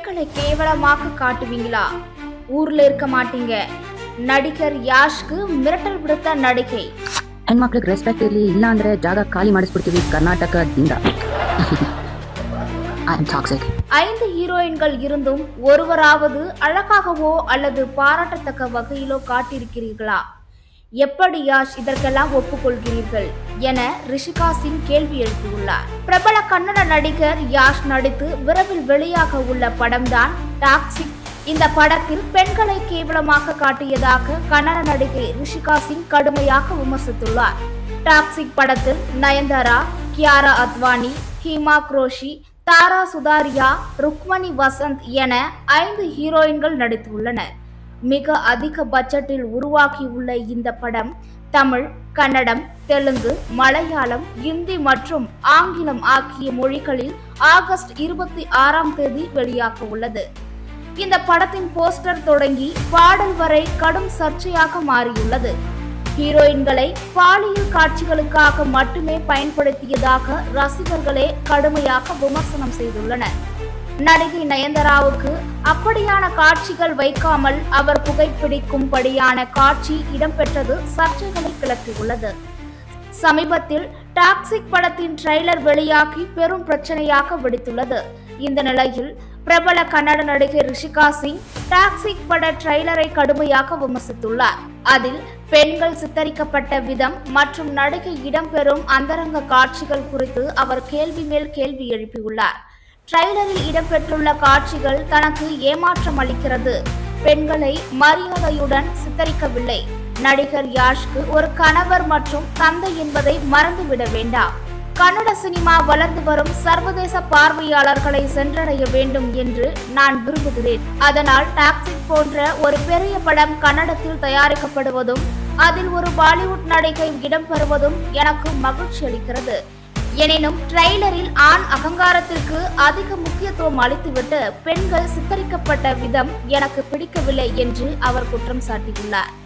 பெண்களை கேவலமாக காட்டுவீங்களா? ஊர்ல இருக்க மாட்டீங்க. ನಡಿಗರ್ ಯಾಶ್ಗೆ ಮಿರಟಲ್ ಬಿಡುತ್ತ ನಡಿಕೆ. ಹೆಣ್ಮಕ್ಳಿಗೆ ರೆಸ್ಪೆಕ್ಟ್ ಇರಲಿ, ಇಲ್ಲ ಅಂದ್ರೆ ಜಾಗ ಖಾಲಿ ಮಾಡಿಸ್ಬಿಡ್ತೀವಿ ಕರ್ನಾಟಕದಿಂದ. ஐந்து ஹீரோயின்கள் இருந்தும் ஒருவராவது அழகாகவோ அல்லது பாராட்டத்தக்க வகையிலோ காட்டியிருக்கிறீர்களா? எப்படி யாஷ் இதற்கெல்லாம் ஒப்புக்கொள்கிறீர்கள் என ரிஷிகா சிங் கேள்வி எழுப்பியுள்ளார். பிரபல கன்னட நடிகர் யாஷ் நடித்து விரைவில் வெளியாக உள்ள படம்தான் டாக்ஸிக். இந்த படத்தில் பெண்களை கேவலமாக காட்டியதாக கன்னட நடிகை ரிஷிகா சிங் கடுமையாக விமர்சித்துள்ளார். டாக்ஸிக் படத்தில் நயன்தாரா, கியாரா அத்வானி, ஹீமா குரோஷி, தாரா சுதாரியா, ருக்மணி வசந்த் என 5 ஹீரோயின்கள் நடித்துள்ளனர். மிக அதிக பட்ஜெட்டில் உருவாக்கியுள்ள இந்த படம் தமிழ், கன்னடம், தெலுங்கு, மலையாளம், இந்தி மற்றும் ஆங்கிலம் ஆகிய மொழிகளில் ஆகஸ்ட் 26ஆம் தேதி வெளியாக உள்ளது. இந்த படத்தின் போஸ்டர் தொடங்கி பாடல் வரை கடும் சர்ச்சையாக மாறியுள்ளது. ஹீரோயின்களை பாலியல் காட்சிகளுக்காக மட்டுமே பயன்படுத்தியதாக ரசிகர்களே கடுமையாக விமர்சனம் செய்துள்ளனர். நடிகை நயன்தாராவுக்கு அப்படியான காட்சிகள் வைக்காமல் அவர் புகைப்பிடிக்கும்படியான காட்சி இடம்பெற்றது சர்ச்சைகளை கிளப்பியுள்ளது. சமீபத்தில் டாக்ஸிக் படத்தின் ட்ரெய்லர் வெளியாகி பெரும் பிரச்சனையாக வெடித்துள்ளது. இந்த நிலையில் பிரபல கன்னட நடிகை ரிஷிகா சிங் டாக்ஸிக் பட ட்ரெய்லரை கடுமையாக விமர்சித்துள்ளார். அதில் பெண்கள் சித்தரிக்கப்பட்ட விதம் மற்றும் நடிகை இடம்பெறும் அந்தரங்க காட்சிகள் குறித்து அவர் கேள்வி மேல் கேள்வி எழுப்பியுள்ளார். ட்ரெய்லரில் இடம்பெற்றுள்ள காட்சிகள் தனக்கு ஏமாற்றம் அளிக்கிறது. பெண்களை மரியாதையுடன் சித்தரிக்கவில்லை. நடிகர் யாஷ்க்கு ஒரு கணவர் மற்றும் தந்தை என்பதை மறந்துவிட வேண்டாம். கன்னட சினிமா வளர்ந்து வரும் சர்வதேச பார்வையாளர்களை சென்றடைய வேண்டும் என்று நான் விரும்புகிறேன். அதனால் டாக்ஸிக் போன்ற ஒரு பெரிய படம் கன்னடத்தில் தயாரிக்கப்படுவதும் அதில் ஒரு பாலிவுட் நடிகை இடம்பெறுவதும் எனக்கு மகிழ்ச்சி அளிக்கிறது. எனினும் ட்ரெய்லரில் ஆண் அகங்காரத்திற்கு அதிக முக்கியத்துவம் அளித்துவிட்டு பெண்கள் சித்தரிக்கப்பட்ட விதம் எனக்கு பிடிக்கவில்லை என்று அவர் குற்றம் சாட்டியுள்ளார்.